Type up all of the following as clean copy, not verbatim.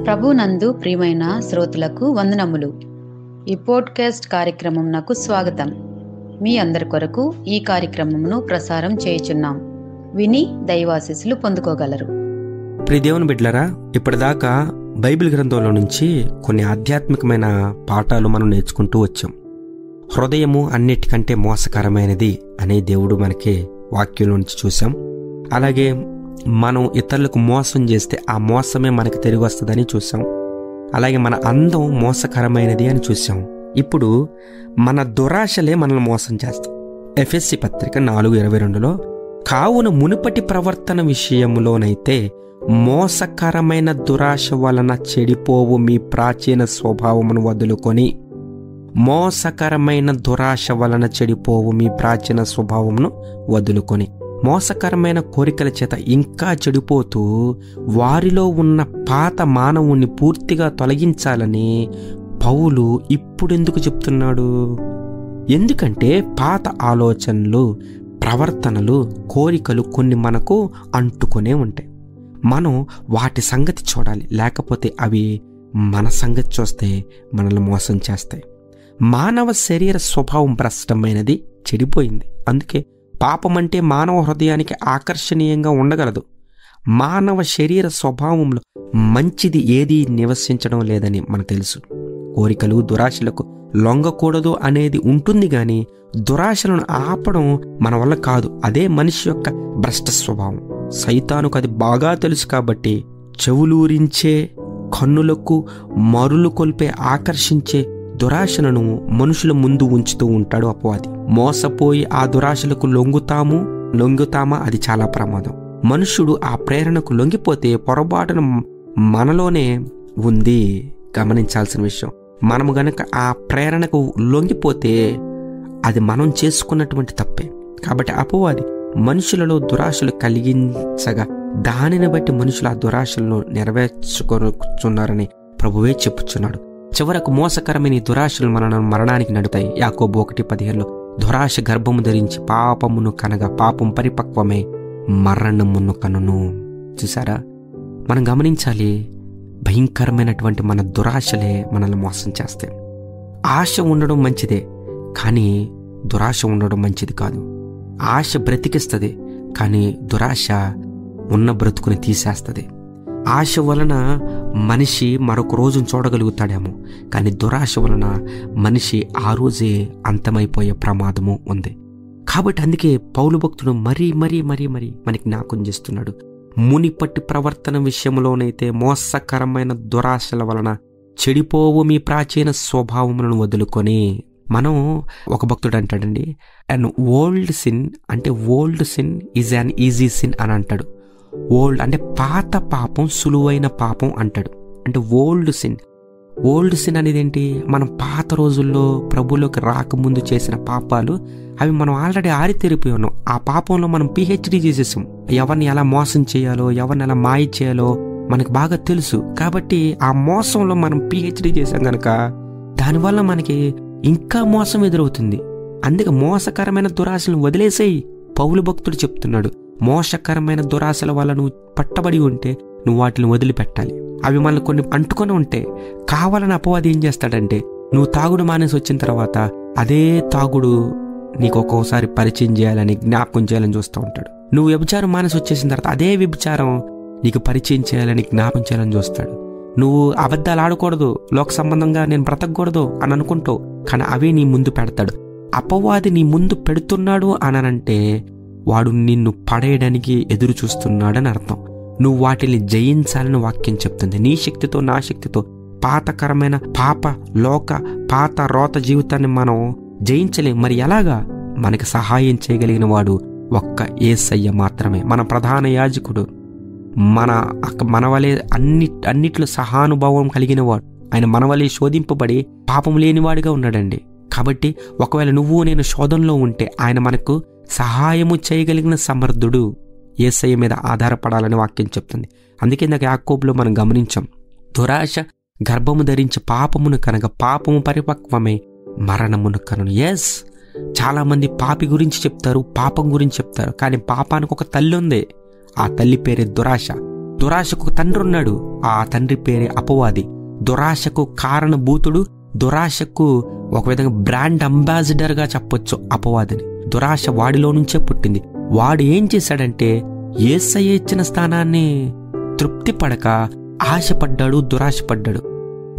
ప్రభునందు ప్రియమైన శ్రోతలకు వందనములు. ఈ పోడ్కాస్ట్ కార్యక్రమంనకు స్వాగతం. మీ అందరి కొరకు ఈ కార్యక్రమమును ప్రసారం చేయుచున్నాం. విని దైవాశీస్సులు పొందుకోగలరు. ప్రియ దేవుని బిడ్డలారా, ఇప్పటిదాకా బైబిల్ గ్రంథంలో నుంచి కొన్ని ఆధ్యాత్మికమైన పాఠాలు మనం నేర్చుకుంటూ వచ్చాం. హృదయము అన్నిటికంటే మోసకరమైనది అనే దేవుడు మనకి వాక్యంలో నుంచి చూసాం. అలాగే మనం ఇతరులకు మోసం చేస్తే ఆ మోసమే మనకి తిరిగి వస్తుందని చూసాం. అలాగే మన అందం మోసకరమైనది అని చూసాం. ఇప్పుడు మన దురాశలే మనల్ని మోసం చేస్తాం. ఎఫెసీ పత్రిక 4:22లో కావున మునుపటి ప్రవర్తన విషయంలోనైతే మోసకరమైన దురాశ వలన చెడిపోవు మీ ప్రాచీన స్వభావమును వదులుకొని మోసకరమైన దురాశ వలన చెడిపోవు మీ ప్రాచీన స్వభావమును వదులుకొని మోసకరమైన కోరికల చేత ఇంకా చెడిపోతూ వారిలో ఉన్న పాత మానవుణ్ణి పూర్తిగా తొలగించాలని పౌలు ఇప్పుడెందుకు చెప్తున్నాడు? ఎందుకంటే పాత ఆలోచనలు, ప్రవర్తనలు, కోరికలు కొన్ని మనకు అంటుకొనే ఉంటాయి. మనం వాటి సంగతి చూడాలి, లేకపోతే అవి మన సంగతి చూస్తే మనల్ని మోసం చేస్తాయి. మానవ శరీర స్వభావం భ్రష్టమైనది, చెడిపోయింది. అందుకే పాపం అంటే మానవ హృదయానికి ఆకర్షణీయంగా ఉండగలదు. మానవ శరీర స్వభావంలో మంచిది ఏదీ నివసించడం లేదని మనకు తెలుసు. కోరికలు, దురాశలకు లొంగకూడదు అనేది ఉంటుంది, కానీ దురాశలను ఆపడం మన వల్ల కాదు. అదే మనిషి యొక్క భ్రష్ట స్వభావం. సైతానుకు అది బాగా తెలుసు కాబట్టి చెవులూరించే, కన్నులకు మరులు కొల్పే, ఆకర్షించే దురాశలను మనుషుల ముందు ఉంచుతూ ఉంటాడు అపవాది. మోసపోయి ఆ దురాశలకు లొంగుతామా అది చాలా ప్రమాదం. మనుషుడు ఆ ప్రేరణకు లొంగిపోతే పొరపాటున మనలోనే ఉంది. గమనించాల్సిన విషయం, మనము గనక ఆ ప్రేరణకు లొంగిపోతే అది మనం చేసుకున్నటువంటి తప్పే. కాబట్టి అపవాది మనుషులలో దురాశలు కలిగించగా దానిని బట్టి మనుషులు ఆ దురాశలను నెరవేర్చుకొనుచున్నారని ప్రభువే చెప్పుచున్నాడు. చివరకు మోసకరమైన ఈ దురాశలు మనను మరణానికి నడుతాయి. యాకోబు 1:15లో దురాశ గర్భము ధరించి పాపమును కనగా పాపం పరిపక్వమే మరణమును కనును. చూసారా? మనం గమనించాలి, భయంకరమైనటువంటి మన దురాశలే మనల్ని మోసం చేస్తాయి. ఆశ ఉండడం మంచిదే, కానీ దురాశ ఉండడం మంచిది కాదు. ఆశ బ్రతికిస్తుంది, కానీ దురాశ ఉన్న బ్రతుకుని తీసేస్తుంది. ఆశ వలన మనిషి మరొక రోజును చూడగలుగుతాడేమో, కానీ దురాశ వలన మనిషి ఆ రోజే అంతమైపోయే ప్రమాదము ఉంది. కాబట్టి అందుకే పౌలు భక్తుడు మరీ మనకి జ్ఞాపకం చేస్తున్నాడు. మునిపట్టి ప్రవర్తన విషయంలోనైతే మోసకరమైన దురాశల వలన చెడిపోవు మీ ప్రాచీన స్వభావములను వదులుకొని. మనం ఒక భక్తుడు అంటాడండి, and old sin is an easy sin అని అంటాడు. ఓల్డ్ అంటే పాత పాపం సులువైన పాపం అంటాడు. అంటే ఓల్డ్ సిన్ అనేది ఏంటి? మనం పాత రోజుల్లో ప్రభులోకి రాకముందు చేసిన పాపాలు, అవి మనం ఆల్రెడీ ఆరితేరిపోయి ఉన్నాం. ఆ పాపంలో మనం పిహెచ్డి చేసేసాం. ఎవరిని ఎలా మోసం చేయాలో, ఎవరిని ఎలా మాయ చేయాలో మనకు బాగా తెలుసు. కాబట్టి ఆ మోసంలో మనం పిహెచ్డి చేసాం కనుక దానివల్ల మనకి ఇంకా మోసం ఎదురవుతుంది. అందుకే మోసకరమైన దురాశలను వదిలేసేయి. పౌలు భక్తుడు చెప్తున్నాడు, మోసకరమైన దురాశల వల్ల నువ్వు పట్టబడి ఉంటే నువ్వు వాటిని వదిలిపెట్టాలి. అవి మనల్ని కొన్ని అంటుకొని ఉంటే కావాలని అపవాది ఏం చేస్తాడంటే, నువ్వు తాగుడు మానేసి వచ్చిన తర్వాత అదే తాగుడు నీకు ఒక్కోసారి పరిచయం చేయాలని, జ్ఞాపకం చేయాలని చూస్తూ ఉంటాడు. నువ్వు వ్యభిచారం మానేసి వచ్చేసిన తర్వాత అదే వ్యభిచారం నీకు పరిచయం చేయాలని, జ్ఞాపకం చేయాలని చూస్తాడు. నువ్వు అబద్ధాలు ఆడకూడదు, లోక సంబంధంగా నేను బ్రతకూడదు అని అనుకుంటావు, కానీ అవే నీ ముందు పెడతాడు. అపవాది నీ ముందు పెడుతున్నాడు అనంటే వాడు నిన్ను పడేయడానికి ఎదురు చూస్తున్నాడని అర్థం. నువ్వు వాటిని జయించాలని వాక్యం చెప్తుంది. నీ శక్తితో, నా శక్తితో పాతకరమైన పాత రోత జీవితాన్ని మనం జయించలేం. మరి ఎలాగా? మనకి సహాయం చేయగలిగిన వాడు ఒక్క యేసయ్య మాత్రమే, మన ప్రధాన యాజకుడు. మన వలె అన్నిట్లో సహానుభావం కలిగిన వాడు. ఆయన మన వలె శోధింపబడి పాపం లేనివాడిగా ఉన్నాడండి. కాబట్టి ఒకవేళ నువ్వు నేను శోధనలో ఉంటే ఆయన మనకు సహాయము చేయగలిగిన సమర్థుడు. యేసయ్య మీద ఆధారపడాలని వాక్యం చెప్తుంది. అందుకే ఇందాక యాకోబులో మనం గమనించాం, దురాశ గర్భము ధరించి పాపమును కనగా పాపము పరిపక్వమై మరణమును కనును. ఎస్, చాలా మంది పాపి గురించి చెప్తారు, పాపం గురించి చెప్తారు, కానీ పాపానికి ఒక తల్లి ఉంది. ఆ తల్లి పేరే దురాశ. దురాశకు తండ్రి ఉన్నాడు. ఆ తండ్రి పేరే అపవాది. దురాశకు కారణభూతుడు, దురాశకు ఒక విధంగా బ్రాండ్ అంబాసిడర్గా చెప్పొచ్చు అపవాదిని. దురాశ వాడిలో నుంచే పుట్టింది. వాడు ఏం చేశాడంటే యేసయ్య ఇచ్చిన స్థానాన్ని తృప్తి పడక ఆశపడ్డాడు, దురాశపడ్డాడు.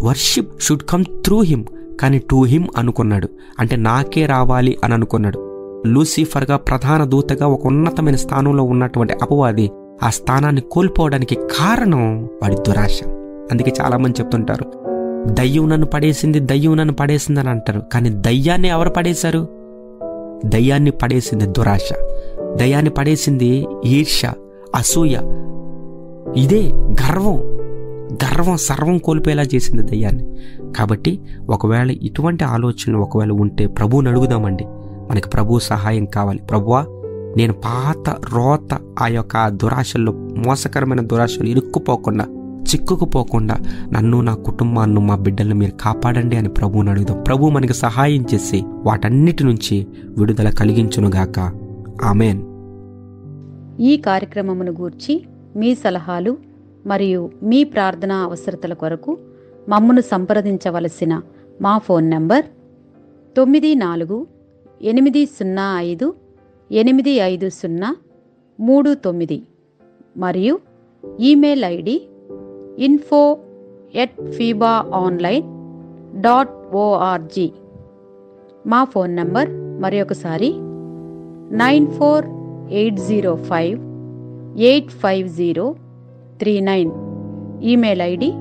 Worship should come through him, కానీ టు హిమ్ అనుకున్నాడు. అంటే నాకే రావాలి అని అనుకున్నాడు. లూసిఫర్గా, ప్రధాన దూతగా ఒక ఉన్నతమైన స్థానంలో ఉన్నటువంటి అపవాది ఆ స్థానాన్ని కోల్పోవడానికి కారణం వాడి దురాశ. అందుకే చాలా మంది చెప్తుంటారు, దయ్యం నన్ను పడేసింది, దయ్యం నన్ను పడేసింది అని అంటారు. కానీ దయ్యాన్ని ఎవరు పడేశారు? దయ్యాన్ని పడేసింది దురాశ. దయ్యాన్ని పడేసింది ఈర్ష్య, అసూయ, ఇదే గర్వం. గర్వం సర్వం కోల్పోయేలా చేసింది దయ్యాన్ని. కాబట్టి ఒకవేళ ఇటువంటి ఆలోచనలు ఒకవేళ ఉంటే ప్రభువుని అడుగుదామండి. మనకి ప్రభు సహాయం కావాలి. ప్రభువా, నేను పాత రోత ఆ యొక్క దురాశల్లో, మోసకరమైన దురాశలు ఇరుక్కుపోకుండా, చిక్కుకుపోకుండా నన్ను, నా కుటుంబాన్ని, మా బిడ్డలను మీరు కాపాడండి అని ప్రభువుని అడుగుదాం. ప్రభు మనకి సహాయం చేసి వాటన్నిటి నుంచి విడుదల కలిగించునుగాక. ఆమెన్. ఈ కార్యక్రమమును గూర్చి మీ సలహాలు మరియు మీ ప్రార్థనా అవసరతల కొరకు మమ్మను సంప్రదించవలసిన మా ఫోన్ నంబర్ 9485508539 మరియు ఈమెయిల్ ఐడి info@fibaonline.org. మా ఫోన్ నంబర్ మరొకసారి 9480585039. Email ID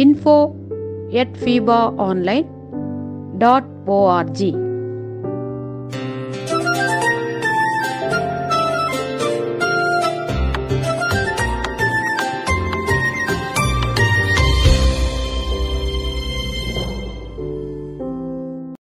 info@fibaonline.org.